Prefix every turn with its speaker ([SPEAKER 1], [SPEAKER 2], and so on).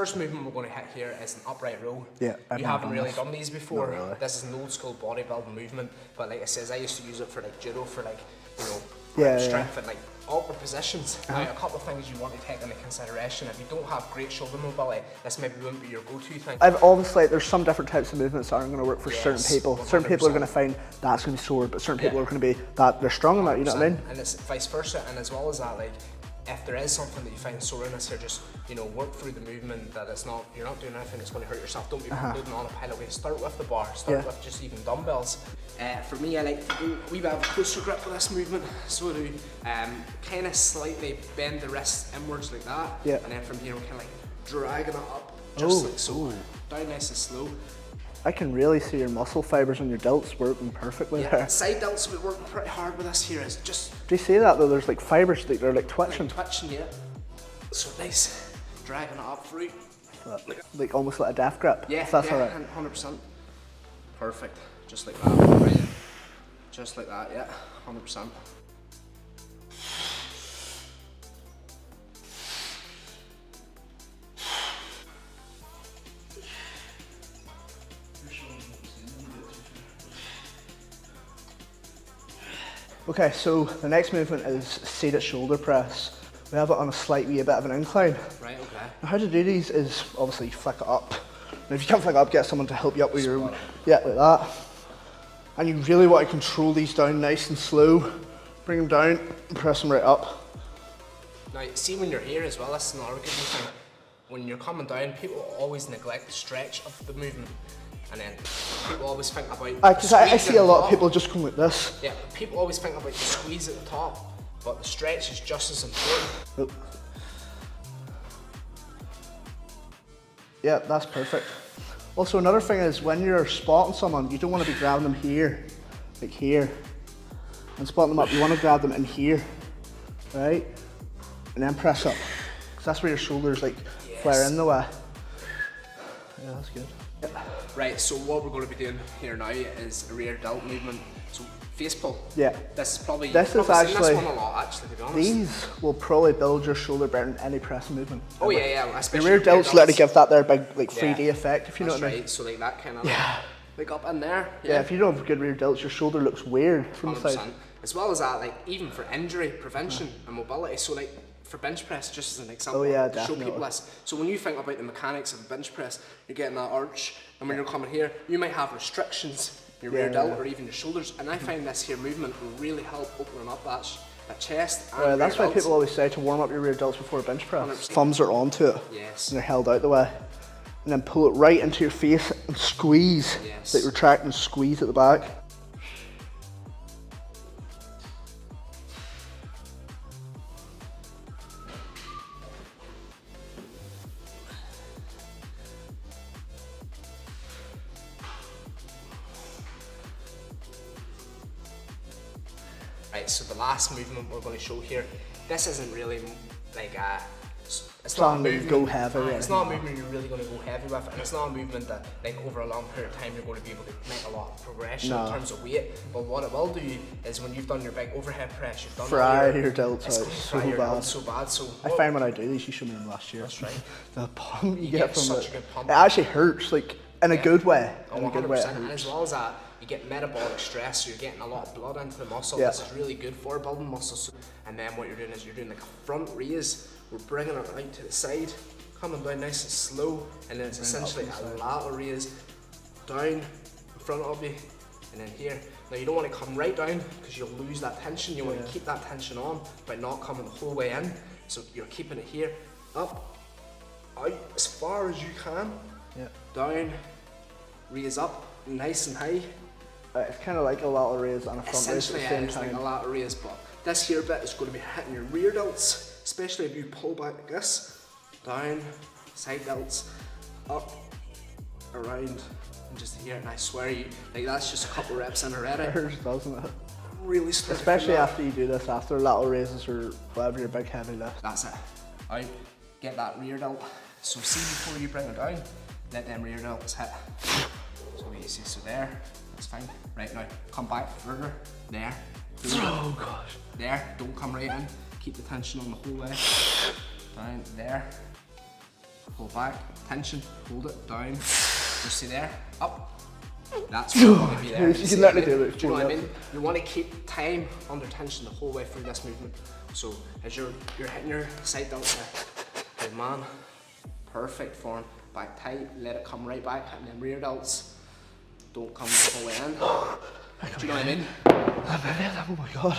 [SPEAKER 1] first movement we're going to hit here is an upright row.
[SPEAKER 2] Yeah,
[SPEAKER 1] you haven't really done these before.
[SPEAKER 2] Not really.
[SPEAKER 1] This is an old school bodybuilding movement, but like I says, I used to use it for like judo, for like, you know, strength and like awkward positions. Now, a couple of things you want to take into consideration. If you don't have great shoulder mobility, this maybe wouldn't be your go-to thing.
[SPEAKER 2] I've obviously, there's some different types of movements that aren't going to work for certain people.
[SPEAKER 1] 100%.
[SPEAKER 2] Certain people are going to find that's going to be sore, but certain people are going to be that they're strong in that. You know what I mean?
[SPEAKER 1] And it's vice versa. And as well as that, like, if there is something that you find sore in this, here, just, you know, work through the movement. That it's not, you're not doing anything that's going to hurt yourself. Don't be loading on a pile of weight. Start with the bar. Start with just even dumbbells. For me, I like to do a wee bit of a closer grip with this movement. So to kind of slightly bend the wrist inwards like that.
[SPEAKER 2] Yeah.
[SPEAKER 1] And then from here, we're kind of like dragging it up, just like so. Down nice and slow.
[SPEAKER 2] I can really see your muscle fibers on your delts working perfectly there.
[SPEAKER 1] Side delts will be working pretty hard with this here. Is just.
[SPEAKER 2] Do you see that though? There's like fibers that they're like twitching.
[SPEAKER 1] Yeah. So nice, dragging it up through.
[SPEAKER 2] Like almost like a death grip.
[SPEAKER 1] Yeah,
[SPEAKER 2] if that's
[SPEAKER 1] yeah,
[SPEAKER 2] alright.
[SPEAKER 1] 100%. Perfect. Just like that. Right. Just like that. Yeah, 100%.
[SPEAKER 2] Okay, so the next movement is seated shoulder press. We have it on a slightly bit of an incline.
[SPEAKER 1] Right, okay.
[SPEAKER 2] Now how to do these is obviously flick it up. And if you can't flick it up, get someone to help you up with your, like that. And you really want to control these down nice and slow. Bring them down and press them right up.
[SPEAKER 1] Now, see when you're here as well, that's another good thing. When you're coming down, people always neglect the stretch of the movement. And then people always think about
[SPEAKER 2] Because I see a lot of people just come like this.
[SPEAKER 1] Yeah, people always think about the squeeze at the top, but the stretch is just as important.
[SPEAKER 2] Yeah, that's perfect. Also, another thing is when you're spotting someone, you don't want to be grabbing them here, like here, and spotting them up. You want to grab them in here, right? And then press up, because that's where your shoulders like flare in the way. Yeah, that's good.
[SPEAKER 1] Right, so what we're going to be doing here now is a rear delt movement. So face pull.
[SPEAKER 2] Yeah.
[SPEAKER 1] This is probably,
[SPEAKER 2] this
[SPEAKER 1] you've
[SPEAKER 2] is
[SPEAKER 1] probably
[SPEAKER 2] actually,
[SPEAKER 1] seen this one a lot actually, to be honest.
[SPEAKER 2] These will probably build your shoulder better than any press movement.
[SPEAKER 1] Oh yeah, yeah. Especially
[SPEAKER 2] your rear delts let it give that there big like 3D effect, if you know what I mean.
[SPEAKER 1] Right, so like that kind of like up in there.
[SPEAKER 2] Yeah, if you don't have good rear delts, your shoulder looks weird from the side.
[SPEAKER 1] As well as that, like even for injury prevention and mobility, so like for bench press, just as an example, to show people this. So when you think about the mechanics of a bench press, you're getting that arch, and when you're coming here, you might have restrictions, your rear delt or even your shoulders, and I find this here movement will really help opening up that chest and
[SPEAKER 2] that's why
[SPEAKER 1] delts.
[SPEAKER 2] people always say to warm up your rear delts before a bench press. 100%. Thumbs are onto it, and they're held out the way. And then pull it right into your face and squeeze, like retract and squeeze at the back.
[SPEAKER 1] Right, so the last movement we're going to show here, this isn't really like a,
[SPEAKER 2] it's not a movement, go heavy.
[SPEAKER 1] It's not a movement you're really going to go heavy with, and it's not a movement that like over a long period of time you're going to be able to make a lot of progression in terms of weight. But what it will do is when you've done your big overhead press, you've done
[SPEAKER 2] fry your delts out
[SPEAKER 1] so bad. So
[SPEAKER 2] I find when I do these, you showed me them last year.
[SPEAKER 1] That's right.
[SPEAKER 2] The pump you get from
[SPEAKER 1] such a good pump.
[SPEAKER 2] It actually hurts, like in a good way.
[SPEAKER 1] In a good way. And as well as that, you get metabolic stress, so you're getting a lot of blood into the muscle. This is really good for building muscles. And then what you're doing is you're doing like a front raise. We're bringing it out to the side, coming down nice and slow, and then it's essentially a lateral raise down in front of you, and then here. Now you don't want to come right down because you'll lose that tension. You want to keep that tension on by not coming the whole way in. So you're keeping it here, up, out as far as you can, down, raise up, nice and high.
[SPEAKER 2] It's kind of like a lateral raise and a front raise at the same time.
[SPEAKER 1] Essentially, like a lateral raise, but this here bit is going to be hitting your rear delts, especially if you pull back like this, down, side delts, up, around, and just here. And I swear you, like that's just a couple reps in already.
[SPEAKER 2] It hurts, doesn't it?
[SPEAKER 1] Really slow.
[SPEAKER 2] Especially after you do this, after lateral raises or whatever your big heavy lift.
[SPEAKER 1] That's it. Out, get that rear delt. So see before you bring it down, let them rear delts hit. So easy. So there. That's fine. Right now, come back further. There.
[SPEAKER 2] Oh gosh.
[SPEAKER 1] There. Don't come right in. Keep the tension on the whole way. Down there. pull back, tension, hold it down. You see there, up. That's what you want to be there.
[SPEAKER 2] You can literally do it.
[SPEAKER 1] Do you know what I mean? You want to keep time under tension the whole way through this movement. So as you're hitting your side delts there, good man, perfect form. Back tight, let it come right back, and then rear delts don't come the whole way in. Do you know what I mean?
[SPEAKER 2] Oh my god.